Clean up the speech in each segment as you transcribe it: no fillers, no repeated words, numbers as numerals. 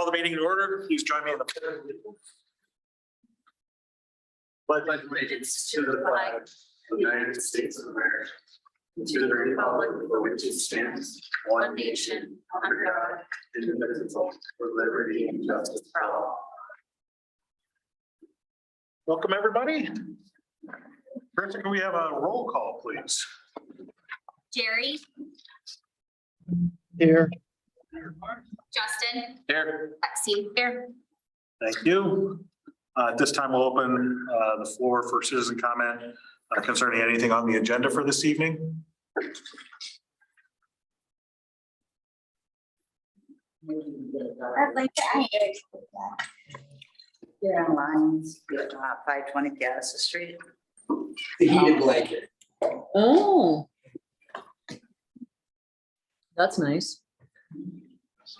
Call the meeting in order. Please join me in the pledge allegiance to the flag of the United States of America, and to the republic for which it stands, one nation, under God, indivisible, with liberty and justice for all. Welcome, everybody. First, can we have a roll call, please? Jerry, Here. Justin, Here. Lexi, here. Thank you. At this time, we'll open the floor for citizen comment concerning anything on the agenda for this evening. I'd like to get on lines, 520 Gadsden Street. The heated blanket. Oh. That's nice.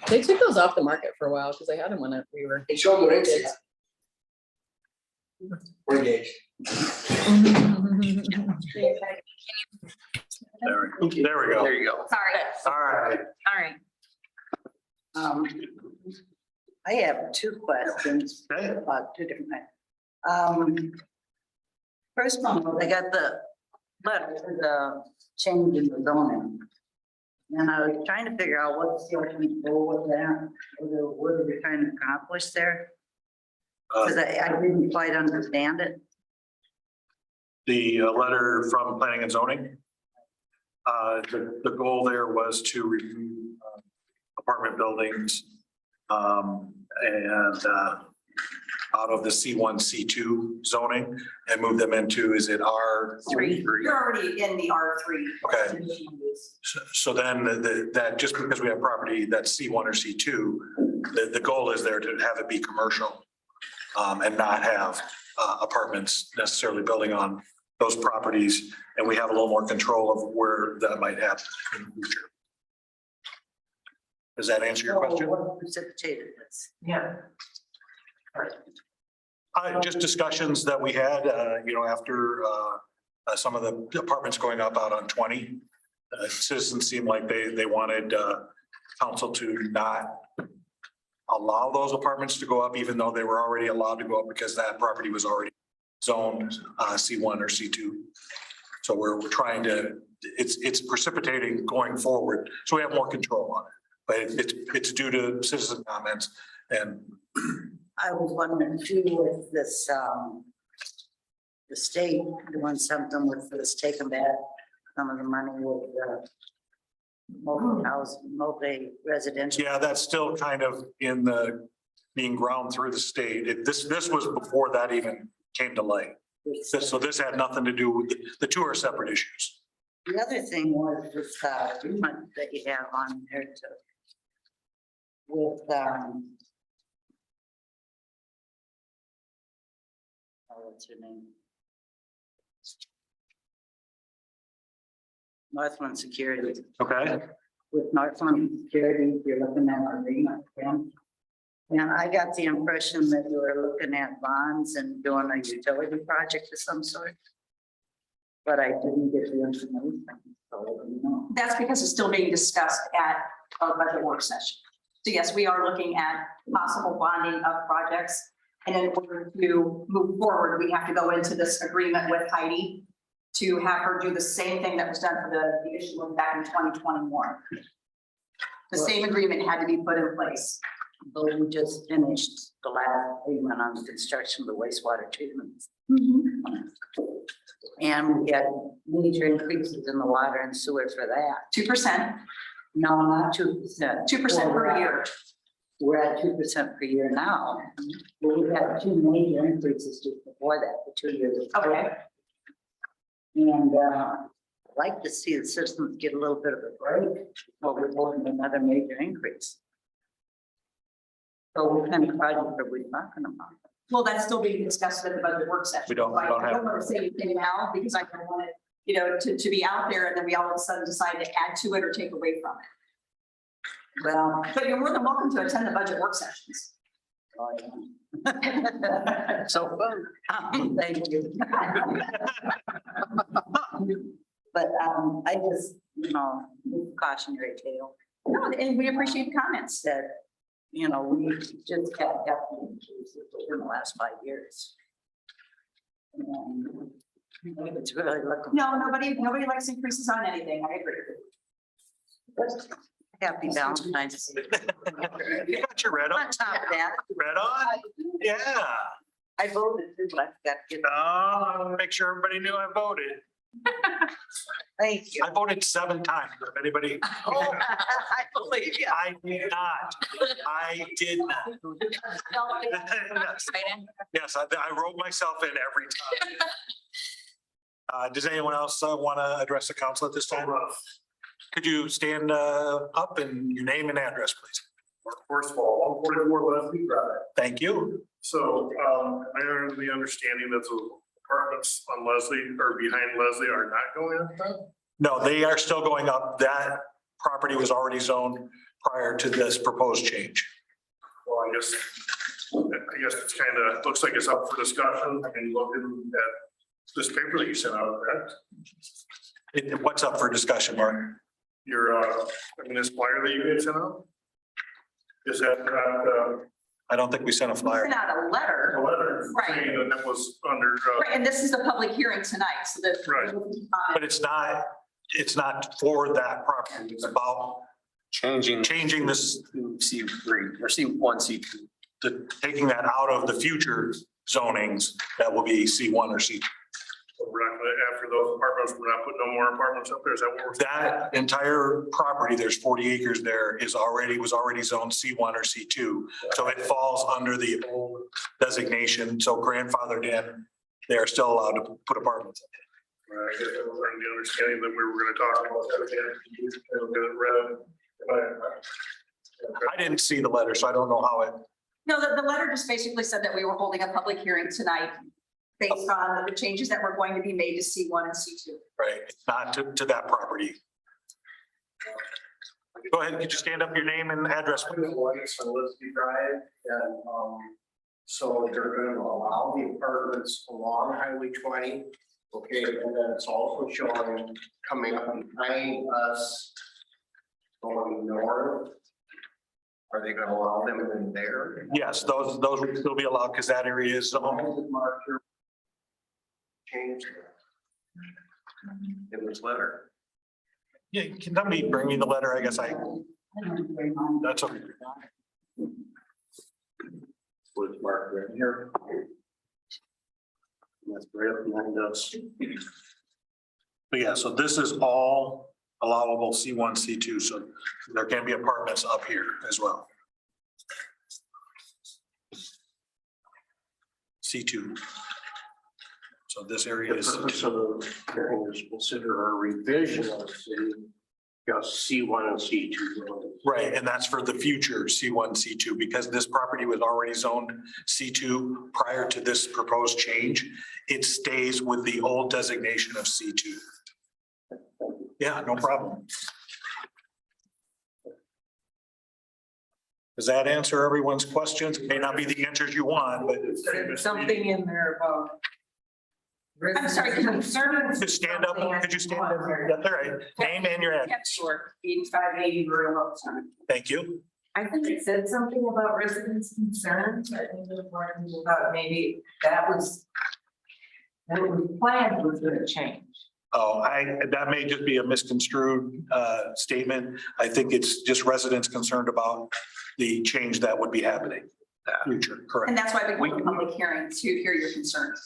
They took those off the market for a while because they had them when we were. Hey, show them the rinks. We're engaged. There we go. There you go. Sorry. All right. All right. I have two questions Okay. about two different things. First one, I got the letter, the change in the zoning. And I was trying to figure out what's the ultimate goal with that, what are we trying to accomplish there? Because I didn't quite understand it. The letter from planning and zoning. The goal there was to review apartment buildings and out of the C1, C2 zoning and move them into, is it R3? You're already in the R3. Okay. So then that just because we have property that's C1 or C2, the goal is there to have it be commercial and not have apartments necessarily building on those properties. And we have a little more control of where that might happen in the future. Does that answer your question? What precipitated this? Yeah. Just discussions that we had, after some of the apartments going up out on 20. Citizens seemed like they wanted council to not allow those apartments to go up, even though they were already allowed to go up because that property was already zoned C1 or C2. So we're trying to, it's precipitating going forward, so we have more control on it. But it's due to citizen comments and. I was wondering too, with this, the state doing something with this, taking back some of the money with multi-residential. Yeah, that's still kind of in the, being ground through the state. This was before that even came to light. So this had nothing to do with, the two are separate issues. The other thing was this agreement that you have on there to with what's her name? Northland Security. Okay. With Northland Security, you're looking at an agreement with them. And I got the impression that you were looking at bonds and doing a utility project of some sort. But I didn't get the information, so I don't know. That's because it's still being discussed at our budget work session. So yes, we are looking at possible bonding of projects. And in order to move forward, we have to go into this agreement with Heidi to have her do the same thing that was done for the issue back in 2021. The same agreement had to be put in place. But we just finished the last agreement on the construction of the wastewater treatments. And we had major increases in the water and sewer for that. 2%, No, not 2%. 2% per year. We're at 2% per year now. But we had two major increases just before that, for 2 years. Okay. And I'd like to see the systems get a little bit of a break while we're holding another major increase. So what kind of project are we talking about? Well, that's still being discussed at the budget work session. We don't So I have- don't want to say anything now because I don't want it, to be out there and then we all of a sudden decide to add to it or take away from it. Well, But you're more than welcome to attend the budget work sessions. so, thank you. But I just, cautionary tale No, and we appreciate the comments. that you know, we just kept within the last 5 years. And it's really looking. No, nobody likes increases on anything. I agree. Happy Valentine's Day. You got your red on? On top of that, Red on? Yeah. I voted too, but I forgot to get, Make sure everybody knew I voted. thank you. I voted 7 times. If anybody, Oh, I believe you. I did not. I did not. Yes, I wrote myself in every time. Does anyone else want to address the council at this time? Could you stand up and your name and address, please? First of all, 144 Leslie Drive. Thank you. So I am under the understanding that the apartments on Leslie or behind Leslie are not going up. No, they are still going up. That property was already zoned prior to this proposed change. Well, I guess it's kind of, looks like it's up for discussion. I mean, looking at this paper that you sent out, correct? What's up for discussion, Mark? Your, I mean, this flyer that you guys sent out? Is that I don't think we sent a flyer. Sent out a letter, a letter Right. saying that that was under, right, and this is the public hearing tonight, so that. Right. But it's not for that property. It's about changing this, C3 or C1, C2. taking that out of the future zonings that will be C1 or C2. we're not gonna, after those apartments, we're not putting no more apartments up there. Is that what we're? That entire property, there's 40 acres there, was already zoned C1 or C2. So it falls under the old designation. So grandfathered in, they are still allowed to put apartments. I guess I was under the understanding that we were gonna talk about that again. We'll get it read. I didn't see the letter, so I don't know how it, No, the letter just basically said that we were holding a public hearing tonight based on the changes that were going to be made to C1 and C2. right, it's not to that property. Go ahead, could you stand up your name and address? It's on Lisby Drive, and, so they're gonna allow the apartments along Highway 20. Okay, and then it's also showing coming up behind us, going north. Are they gonna allow them in there? Yes, those would still be allowed because that area is zoned. How did Marker change in this letter? Yeah, can somebody bring me the letter? I guess that's okay. Was Marker in here? That's right up behind us. But yeah, so this is all allowable C1, C2, so there can be apartments up here as well. C2. So this area The is, purpose of the hearing is consider a revision of the just C1 and C2. right, and that's for the future C1, C2, because this property was already zoned C2 prior to this proposed change. It stays with the old designation of C2. Yeah, no problem. Does that answer everyone's questions? It may not be the answers you want, but Something in there about. I'm sorry, concern. just stand up. Could you stand up? That's all right. Name and your address. Yeah, sure, 8580 Royal Oak Center. Thank you. I think it said something about residents' concerns. I think it was more about maybe that was. What was planned was gonna change. Oh, that may just be a misconstrued statement. I think it's just residents concerned about the change that would be happening. Future, And correct. that's why we hold a public hearing to hear your concerns.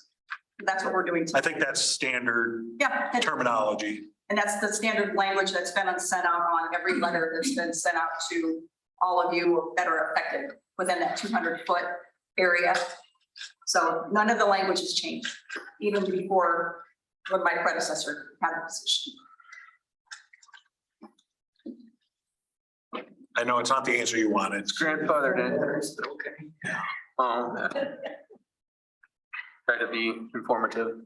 That's what we're doing. I think that's standard Yeah, terminology. and that's the standard language that's been sent out on every letter that's been sent out to all of you that are affected within that 200-foot area. So none of the language has changed, even before when my predecessor had the position. I know it's not the answer you wanted. It's grandfathered in. Okay. Try to be informative.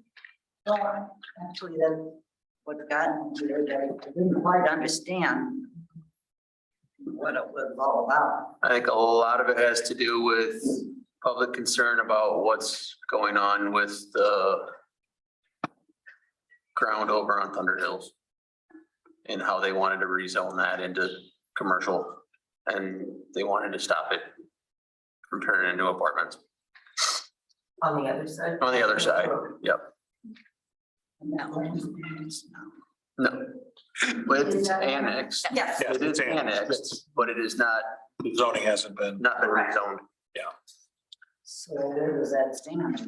Well, actually, that's what got me here, that I didn't quite understand what it was all about. I think a lot of it has to do with public concern about what's going on with the ground over on Thunder Hills and how they wanted to rezone that into commercial And they wanted to stop it from turning into apartments On the other side? on the other side. Yep. And that one is no. No, but it's annexed. Yes, Yeah, It is it's annexed. annexed, but it is not, The zoning hasn't been. not been rezoned. So where does that stand?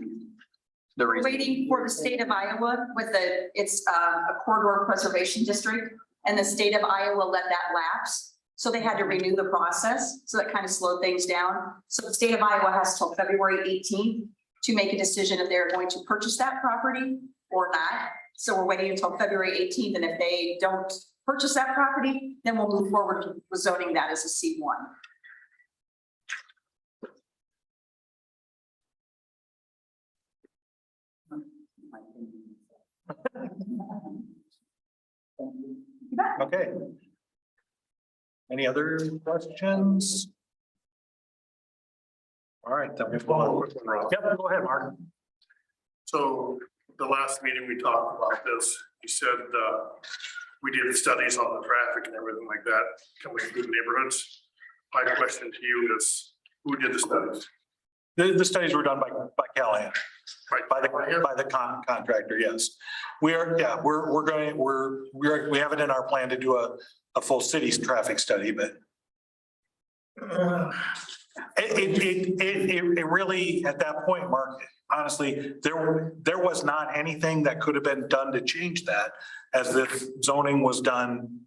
The we're reason, waiting for the state of Iowa with it's a corridor preservation district. And the state of Iowa let that lapse. So they had to renew the process. So that kind of slowed things down. So the state of Iowa has till February 18th to make a decision if they're going to purchase that property or not. So we're waiting until February 18th. And if they don't purchase that property, then we'll move forward with zoning that as a C1. Okay. Any other questions? All right, then we'll. One more quick one, Rob. Yep, go ahead, Mark. So the last meeting we talked about this, you said, we did studies on the traffic and everything like that coming through the neighborhoods. My question to you is, who did the studies? The studies were done by Callahan, Right, by the contractor, yes. We are, yeah, we're going, we have it in our plan to do a full city's traffic study, but it really, at that point, Mark, honestly, there was not anything that could have been done to change that, as the zoning was done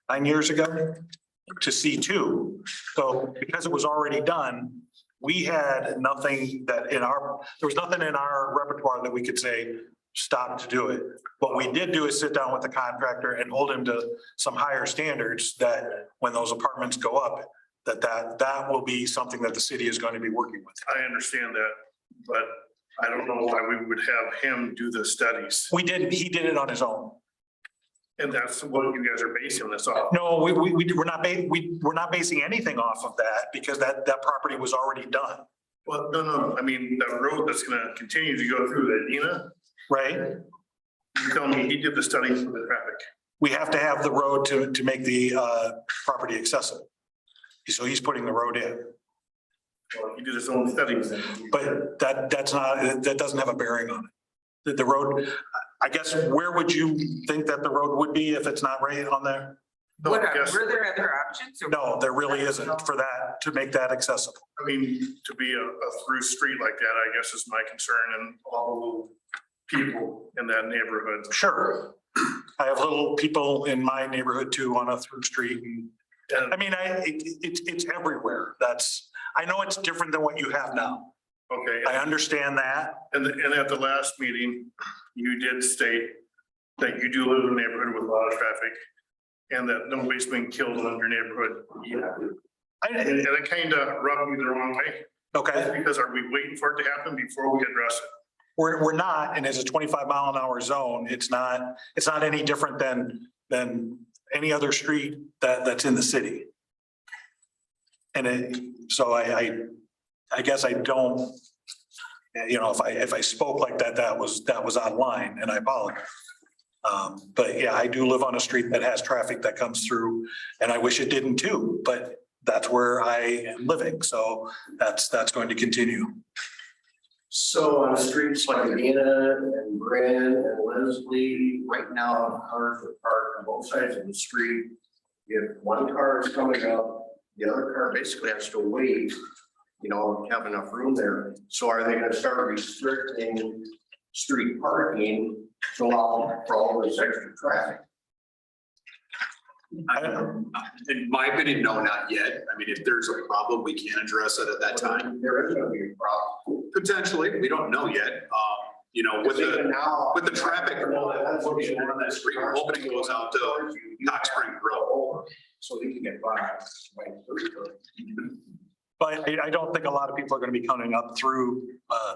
9 years ago to C2. So because it was already done, we had nothing that there was nothing in our repertoire that we could say, stop to do it. What we did do is sit down with the contractor and hold him to some higher standards that when those apartments go up, that will be something that the city is going to be working with. I understand that, but I don't know why we would have him do the studies. He did it on his own. And that's what you guys are basing this off. No, we're not basing anything off of that because that property was already done, Well, no, I mean, that road that's gonna continue to go through the Dina, right? you tell me he did the study for the traffic. We have to have the road to make the property accessible. So he's putting the road in, Well, he did his own studies. but that doesn't have a bearing on it. The road, I guess, where would you think that the road would be if it's not right on there? No, What, I guess, were there other options? or- No, there really isn't for that, to make that accessible. I mean, to be a through street like that, I guess is my concern and all the little people in that neighborhood. Sure. I have little people in my neighborhood too on a through street and, I mean, it's everywhere. I know it's different than what you have now. Okay, I understand that. and at the last meeting, you did state that you do live in a neighborhood with a lot of traffic and that nobody's been killed in your neighborhood. And it kind of rubbed me the wrong way. Okay, Because are we waiting for it to happen before we address it? we're not, and it's a 25-mile-an-hour zone. It's not any different than any other street that's in the city. And so I guess I don't, if I spoke like that was out of line, and I apologize. But yeah, I do live on a street that has traffic that comes through, and I wish it didn't too, but that's where I am living. So that's going to continue. So on streets like Adina and Bryn and Leslie, right now, cars are parked on both sides of the street. If one car is coming up, the other car basically has to wait, have enough room there. So are they gonna start restricting street parking to allow for all this extra traffic? In my opinion, no, not yet. I mean, if there's a problem, we can address it at that time. There is gonna be a problem. Potentially, we don't know yet. With the traffic, working on that street, we're hoping it goes out to Knox Spring Grill. So they can get by. But I don't think a lot of people are going to be coming up through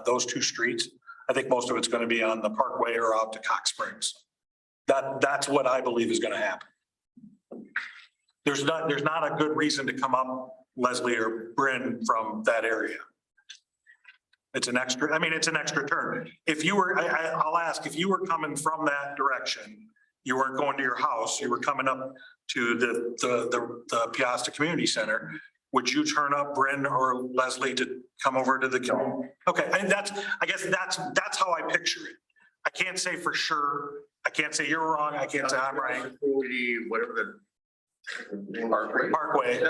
those two streets. I think most of it's going to be on the Parkway or out to Cox Springs. That's what I believe is going to happen. There's not a good reason to come up Leslie or Bryn from that area. It's an extra turn. If you were, I'll ask, if you were coming from that direction, you weren't going to your house, you were coming up to the Piasta Community Center, would you turn up Bryn or Leslie to come over to the? Okay, and I guess that's how I picture it. I can't say for sure. I can't say you're wrong. I can't say I'm right. Whatever the. Parkway.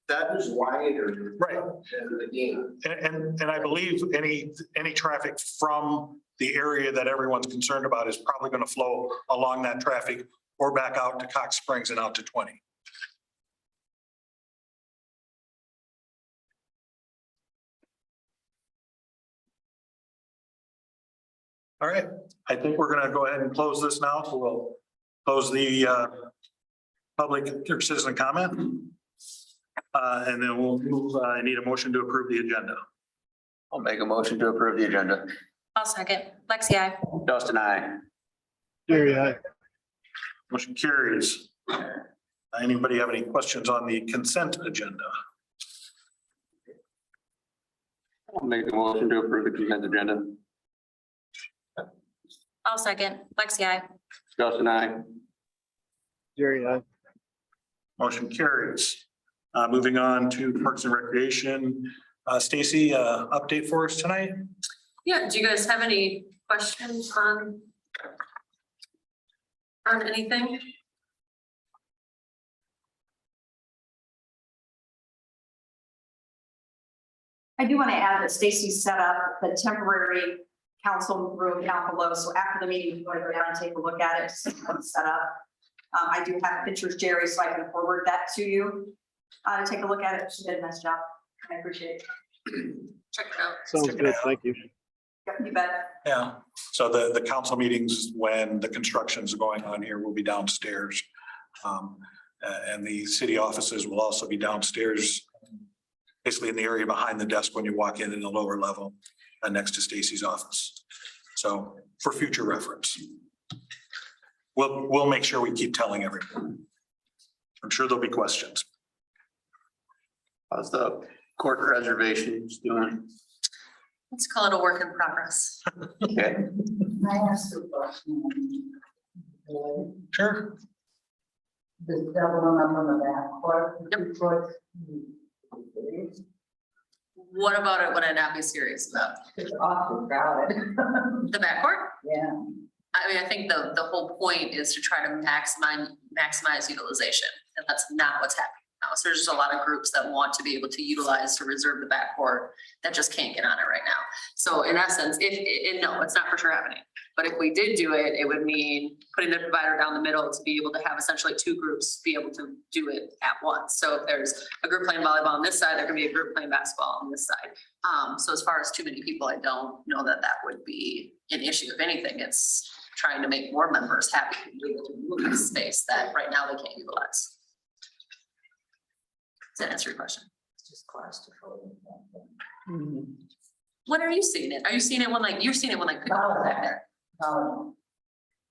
That is wider. Right. Than the game. And I believe any traffic from the area that everyone's concerned about is probably going to flow along that traffic or back out to Cox Springs and out to 20. All right, I think we're going to go ahead and close this now. So we'll close the public or citizen comment. And then we'll move, I need a motion to approve the agenda. I'll make a motion to approve the agenda. I'll second. Lexi, I. Justin, I. Motion carries. Anybody have any questions on the consent agenda? I'll make a motion to approve the consent agenda. I'll second. Lexi, I. Justin, I. Motion carries. Moving on to Parks and Recreation. Stacy, update for us tonight? Yeah, do you guys have any questions on anything? I do want to add that Stacy set up the temporary council room down below. So after the meeting, you want to go down and take a look at it, see how it's set up. I do have pictures, Jerry, so I can forward that to you. To take a look at it. She did a nice job. I appreciate it. Check it out. Sounds good, thank you. Yep, you bet. Yeah, so the council meetings, when the construction's going on here, will be downstairs. And the city offices will also be downstairs, basically in the area behind the desk when you walk in the lower level, next to Stacy's office. So for future reference. We'll make sure we keep telling everyone. I'm sure there'll be questions. How's the court reservations doing? Let's call it a work in progress. Okay. I asked a question. Sure. The doubling up on the back court. Yep. What about it would I not be serious about? It's awfully crowded. The backcourt? Yeah. I mean, I think the whole point is to try to maximize utilization, and that's not what's happening now. So there's just a lot of groups that want to be able to utilize to reserve the backcourt that just can't get on it right now. So in essence, no, it's not for sure happening. But if we did do it, it would mean putting the divider down the middle to be able to have essentially two groups be able to do it at once. So if there's a group playing volleyball on this side, there can be a group playing basketball on this side. So as far as too many people, I don't know that that would be an issue. If anything, it's trying to make more members happy to be able to move this space that right now they can't utilize. Does that answer your question? It's just claustrophobic. When are you seeing it? Are you seeing it when you're seeing it when pickleball is back there?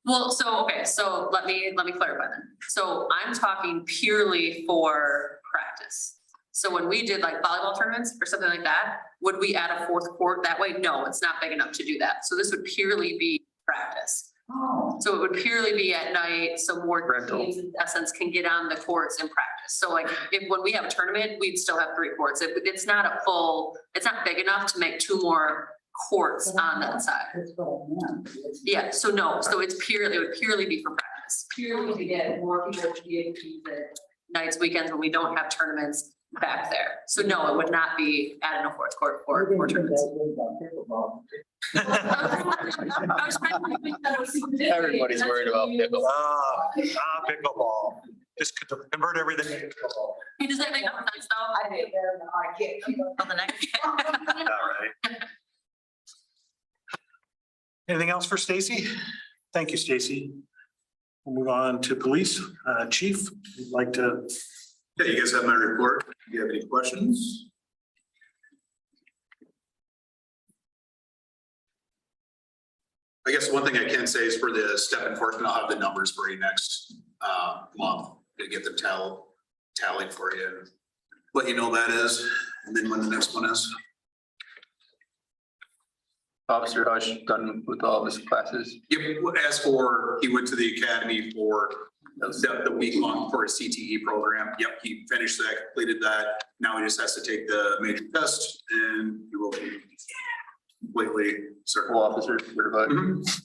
Well, so, okay, so let me clarify then. So I'm talking purely for practice. So when we did volleyball tournaments or something like that, would we add a fourth court that way? No, it's not big enough to do that. So this would purely be practice. Oh. So it would purely be at night, so more Rental. teams in essence can get on the courts and practice. So when we have a tournament, we'd still have 3 courts. It's not it's not big enough to make 2 more courts on that side. That's what I meant. Yeah, so no, so it would purely be for practice, purely to get more people to be able to use it nights, weekends when we don't have tournaments back there. So no, it would not be adding a fourth court for tournaments. Everybody's worried about pickle. Pickleball. Just convert everything to pickleball. Hey, does that make sense though? I didn't know, I can't keep up. On the next. All right. Anything else for Stacy? Thank you, Stacy. We'll move on to police. Chief, you'd like to? Yeah, you guys have my report. Do you have any questions? I guess one thing I can say is for the step enforcement, I'll have the numbers for you next month to get the tally for you and let you know that is, and then when the next one is. Officer Hush done with all of his classes? Yep, as for, he went to the academy for the week long for a CTE program. Yep, he finished that, completed that. Now he just has to take the major test and he will be completely certified. Full officer certified. Mhm.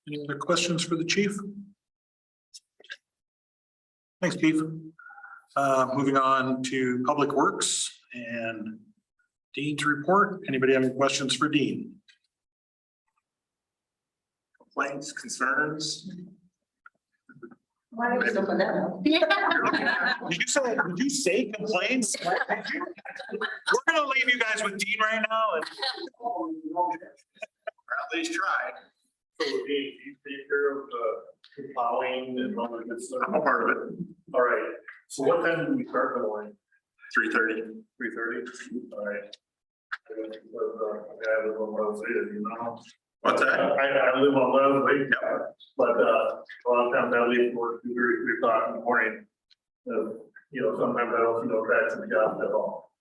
Any other questions for the chief? Thanks, Chief. Moving on to Public Works and Dean's report. Anybody have any questions for Dean? Complaints, concerns? Why was some of them? Did you say complaints? We're gonna leave you guys with Dean right now and Or at least try. So Dave, you take care of the plowing and all that good stuff? I'm a part of it. All right, so what time do we start the line? 3:30. 3:30? All right. I live on Wellesley, you know. What's that? I live on Wellesley, Yep. but a lot of times I leave for 2:30, 3 o'clock in the morning. You know, sometimes I don't see no tracks in the job at all.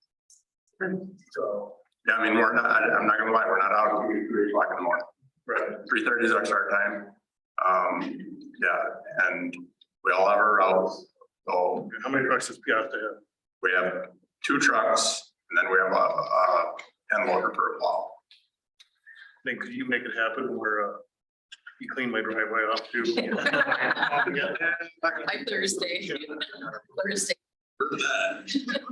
So, Yeah, I mean, we're not, I'm not gonna lie, we're not out until 3 o'clock in the morning. right. 3:30 is our start time. Yeah, and we all have our routes. So How many trucks does Piasta have? we have 2 trucks and then we have a hand loader for a plow. Then could you make it happen where you clean my driveway off too? By Thursday. Thursday. For that,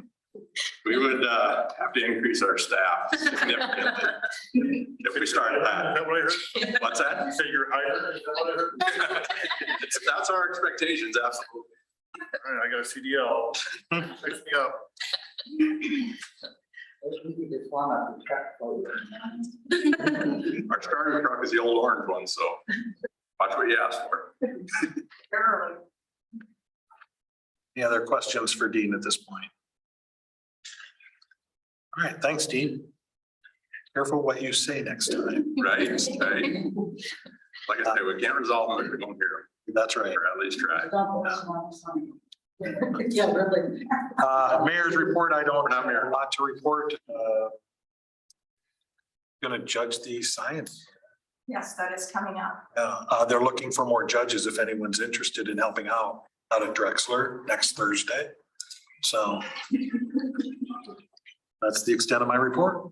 we would have to increase our staff significantly if we started Is that. that what I heard? What's that? You say you're hired? Is that what I heard? If that's our expectations, absolutely. All right, I got a CDL. Fix me up. Our starter truck is the old orange one, so watch what you ask for. any other questions for Dean at this point? All right, thanks, Dean. Careful what you say next time. Right, right. Like I say, we can't resolve them if we don't hear That's right. them, or at least try. Yeah, really. Mayor's report, I don't have a lot to report. Gonna judge the science. Yes, that is coming up. They're looking for more judges if anyone's interested in helping out at Drexler next Thursday. So that's the extent of my report.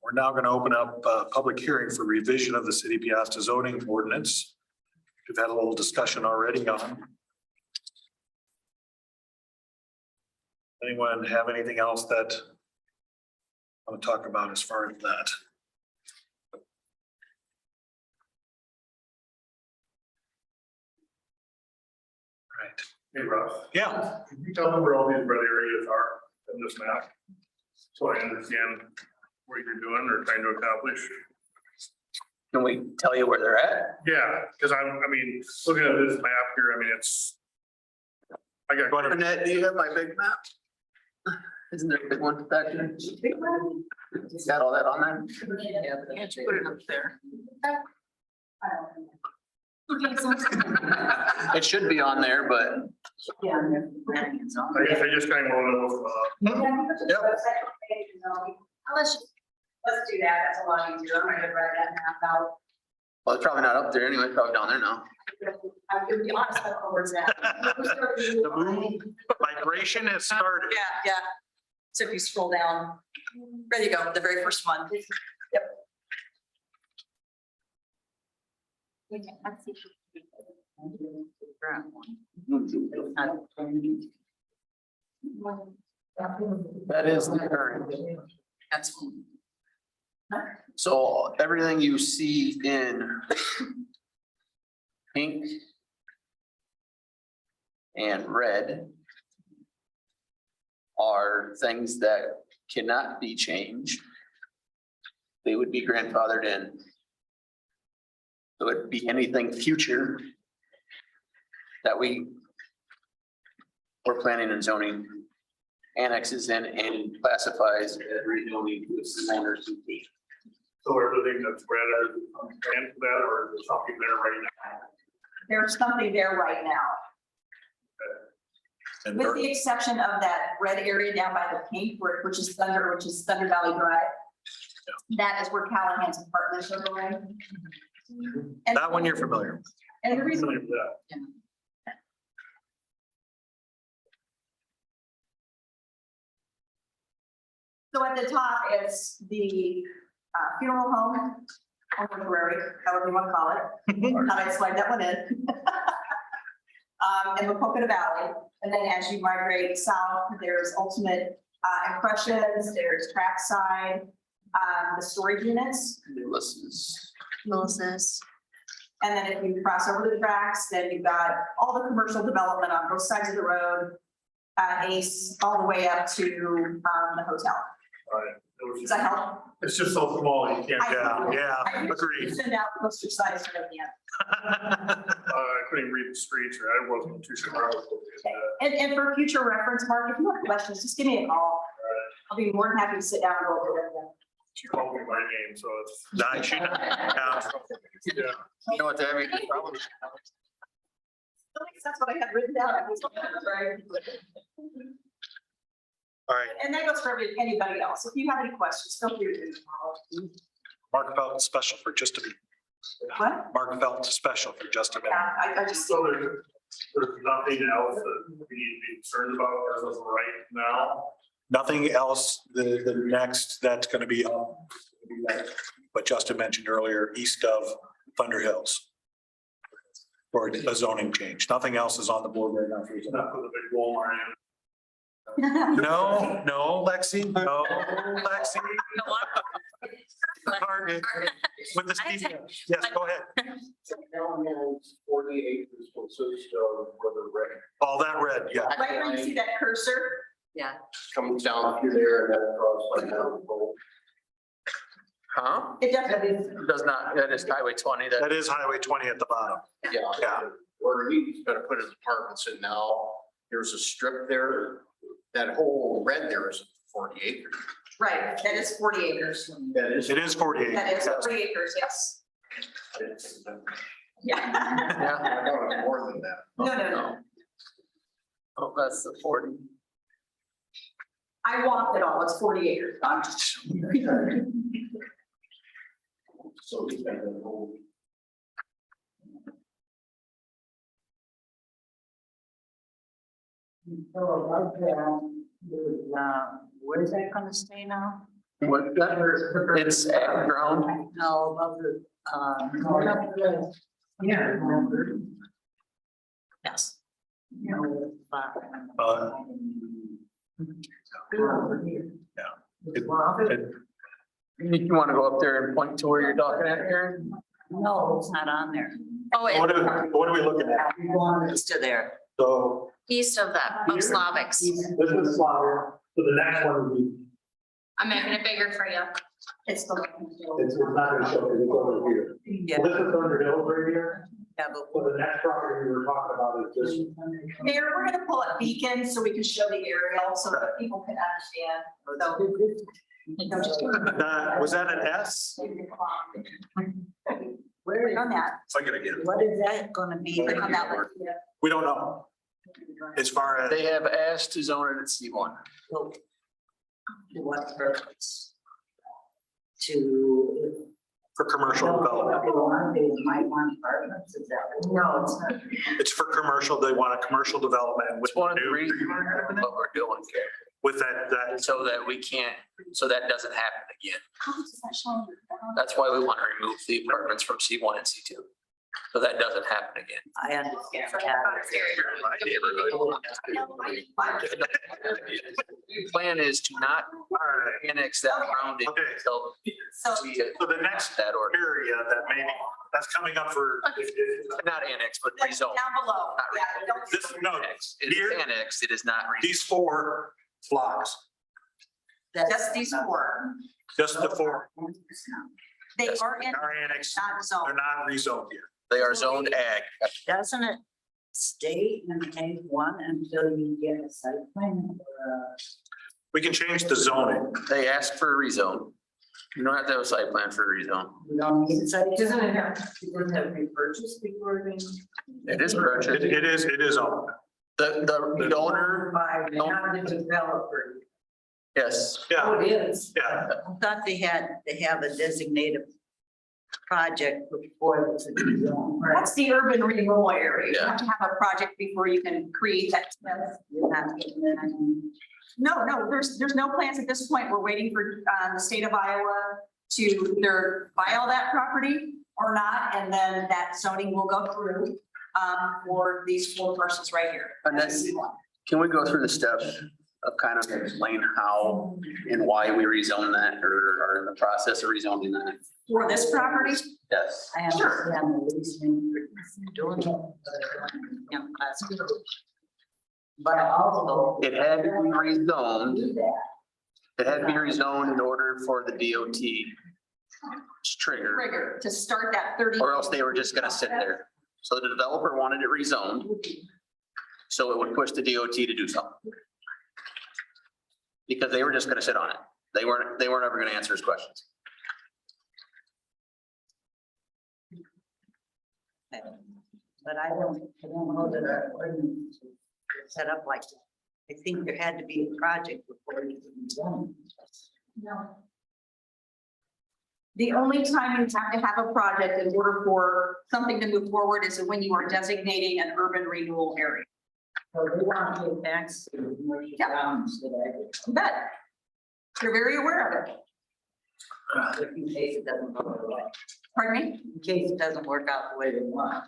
We're now going to open up a public hearing for revision of the City of Piasta zoning ordinance. We've had a little discussion already on. Anyone have anything else that I want to talk about as far as that? Right. Hey, Russ, Yeah, can you tell me where all these red areas are in this map? So I understand what you're doing or trying to accomplish. Can we tell you where they're at? Yeah, because I mean, looking at this map here, I mean, it's. I got. Annette, do you have my big map? Isn't there a big one back there? Got all that on there? Yeah, put it up there. It should be on there, but I guess I just kind of want to know, Let's do that. That's a lot easier. I'm going to write that map out. well, it's probably not up there anyway, it's probably down there now. I'm going to be honest, that's where it's at. the move, migration has started. Yeah. So if you scroll down, there you go, the very first one. Yep. That is the current. That's. So everything you see in pink and red are things that cannot be changed. They would be grandfathered in. It would be anything future that we're planning and zoning annexes in and classifies as rezoning to its owners and fee. so everything that's red, is planned for that, or is there something there right now? There's something there right now. And With the exception of that red area down by the pink, which is Thunder Valley Drive. That is where Callahan's apartments are going. And- that one you're familiar with. And the reason, Familiar with that. so at the top, it's the funeral home, or mortuary, however you want to call it. Thought I'd slide that one in. In Macocata Valley, and then as you migrate south, there's Ultimate Impressions, there's Trackside, the storage units. Melissa's. And then if you cross over the tracks, then you've got all the commercial development on both sides of the road. Ace, all the way up to the hotel. Right. Does that help? It's just so small, you can't, Yeah, I agreed. Send out poster size for the end. I couldn't read the streets, or I wasn't too sure. And for future reference, Mark, if you have questions, just give me a call. I'll be more than happy to sit down and go over them. She called me by name, so it's. Nice. Yeah. Yeah. You know what that means? Probably. That's what I had written down. All right, And that goes for anybody else. If you have any questions, feel free to call. Mark felt special for just a minute. What? Mark felt special for just a minute. Yeah, I just. So there's nothing else that we need to be concerned about as of right now. Nothing else, the next that's gonna be up. What Justin mentioned earlier, east of Thunder Hills. For a zoning change. Nothing else is on the board right now. for zoning. Not with the big Walmart in. No, Lexi, no, Lexi. Target with the Steve. Yes, go ahead. Callahan's 40 acres consists of where the red All that red, yeah. Right where you see that cursor, comes down through there and then across like down. Huh? it definitely. It does not, that is Highway 20, That is Highway 20 at the bottom. Yeah. Yeah. Where he's gonna put his apartments in now, there's a strip there. That whole red there is 40 acres. Right, that is 40 acres. That is. It is 48. That is yes. 40 acres, yes. Yeah. Yeah. I thought it was more than that. No. Oh, that's the 40. I walked it all, it's 40 acres. I'm just. So he's got that whole. So above ground, where is that gonna stay now? What, that, it's at ground. No, above the, going up the. Yeah, remember? Yes. You know, You want to go up there and point to where you're talking at, Aaron? No, it's not on there. Oh, What it's are we looking at? We're going east of there. So east of that, of Slavics. This is flower, so the next one would be, I'm making it bigger for you. It's the. it's not gonna show, it's over here. Yeah, So this is Thunder Hills right here, yeah, but. so the next property we were talking about is this. Mayor, we're gonna pull up Beacon so we can show the aerial so that people can understand. So. No, just- was that an S? Where on that? If I get again. What is that gonna be? Click on that one. We don't know. As far as, They have asked to zone it at C1. To what purpose? To. for commercial development. They might want apartments, is that? No, it's not. It's for commercial, they want a commercial development with It's one of the new, reasons what we're doing, with that, so that we can't, so that doesn't happen again. How does that show? That's why we want to remove the apartments from C1 and C2. So that doesn't happen again. I understand. Plan is to not annex that ground in Okay. until So, we so the next that order, area that maybe, that's coming up for, not annex, but like rezone. down below, yeah. don't- this, no, Annex. It here, is annexed, it is not rezoned. these 4 blocks, Just these four. just the 4 They are in, are annexed, not they're zoned. not rezoned yet. They are zoned ag. Doesn't it stay in A1 until you get a site plan? We can change the zoning. They ask for a rezone. You don't have to have a site plan for a rezone. You don't need a site. Doesn't it have to be purchased before they? It is purchased. It is owned. The owner, By not the developer. yes, Yeah, Oh, it is. yeah. I thought they have a designated project before it's a zone. That's the urban renewal area. You Yeah. have to have a project before you can create that. You're not getting it, I mean, No, there's no plans at this point. We're waiting for the state of Iowa to either buy all that property or not, and then that zoning will go through for these 4 parcels right here. And that's- can we go through the steps of kind of explain how and why we rezone that or are in the process of rezoning that? For this property, Yes. I understand the reasoning for doing it. But I don't think that's- But also. It had to be rezoned. Do that. It had to be rezoned in order for the DOT trigger, trigger to start that 30. or else they were just gonna sit there. So the developer wanted it rezoned, so it would push the DOT to do something. Because they were just gonna sit on it. They weren't ever gonna answer his questions. But I don't know that our ordinance is set up like that. I think there had to be a project before it could be done. No. The only time you have to have a project in order for something to move forward is when you are designating an urban renewal area. So they want to get back to commercial Yep. grounds that But you're very aware of it. in case it doesn't go the way, Pardon me? in case it doesn't work out the way they want.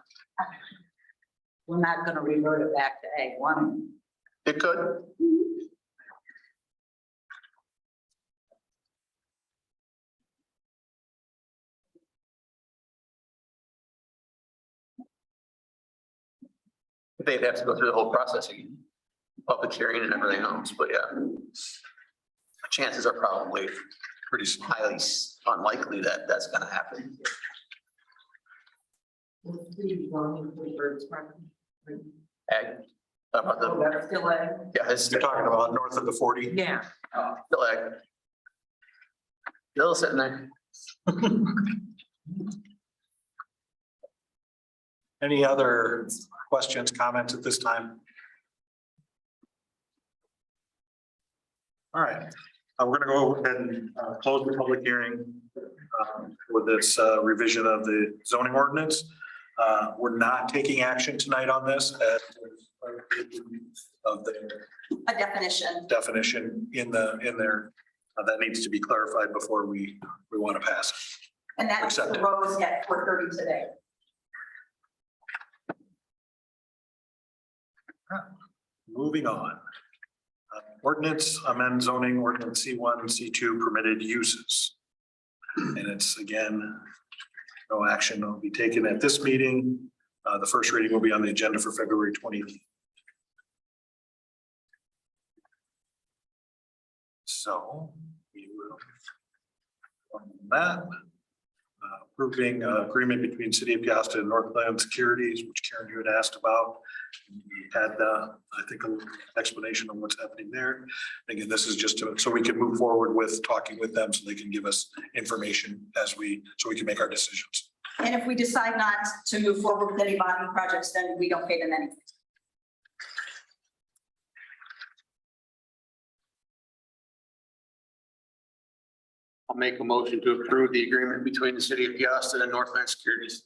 We're not gonna revert it back to Ag 1. It could. They'd have to go through the whole process again, public hearing and everything else, but yeah. Chances are probably pretty highly unlikely that that's gonna happen. Ag, about Oh, the, that's still a. yeah, it's You're talking about north of the 40? Yeah. still ag. Still sitting there. Any other questions, comments at this time? All right, we're gonna go ahead and close the public hearing with this revision of the zoning ordinance. We're not taking action tonight on this as of the A definition. definition in there. That needs to be clarified before we want to pass it. And that Accept it. arose at 4:30 today. Moving on. Ordinance amend zoning ordinance C1, C2 permitted uses. And it's again, no action will be taken at this meeting. The first reading will be on the agenda for February 20th. So we will on that. Approving agreement between City of Piasta and Northland Securities, which Karen, you had asked about. We had, I think, an explanation on what's happening there. Again, this is just so we can move forward with talking with them so they can give us information so we can make our decisions. And if we decide not to move forward with any bonding projects, then we don't pay them anything. I'll make a motion to approve the agreement between the City of Piasta and Northland Securities.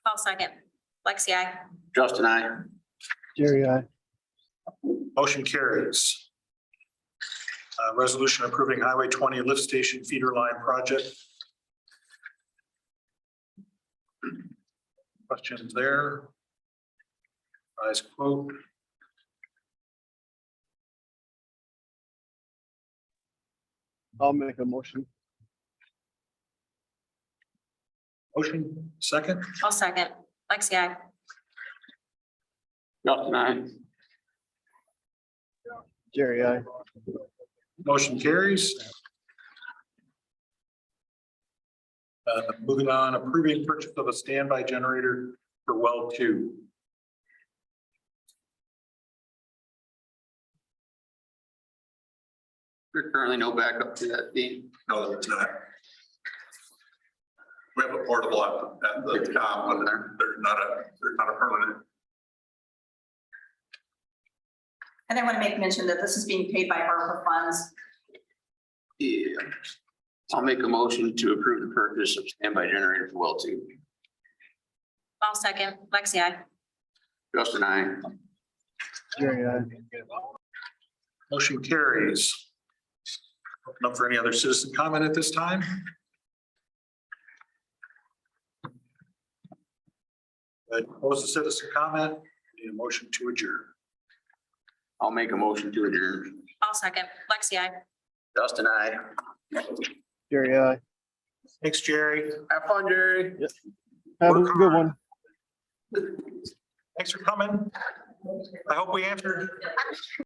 I'll second. Lexi, I. Justin, I. Jerry, I. Motion carries. Resolution approving Highway 20 lift station feeder line project. Questions there? Rise quote. I'll make a motion. Motion, second. I'll second. Lexi, I. Justin, I. Jerry, I. Motion carries. Moving on, approving purchase of a standby generator for well 2. There's currently no backup to that being. No, it's not. We have a portable at the top, but there's not a permanent. And I want to make mention that this is being paid by ARPA funds. Yeah. I'll make a motion to approve the purchase of standby generator for well two. I'll second. Lexi, I. Justin, I. Motion carries. Open up for any other citizen comment at this time? Close the citizen comment. Need a motion to adjourn. I'll make a motion to adjourn. I'll second. Lexi, I. Justin, I. Jerry, I. Thanks, Jerry. Have fun, Jerry. Have a good one. Thanks for coming. I hope we answered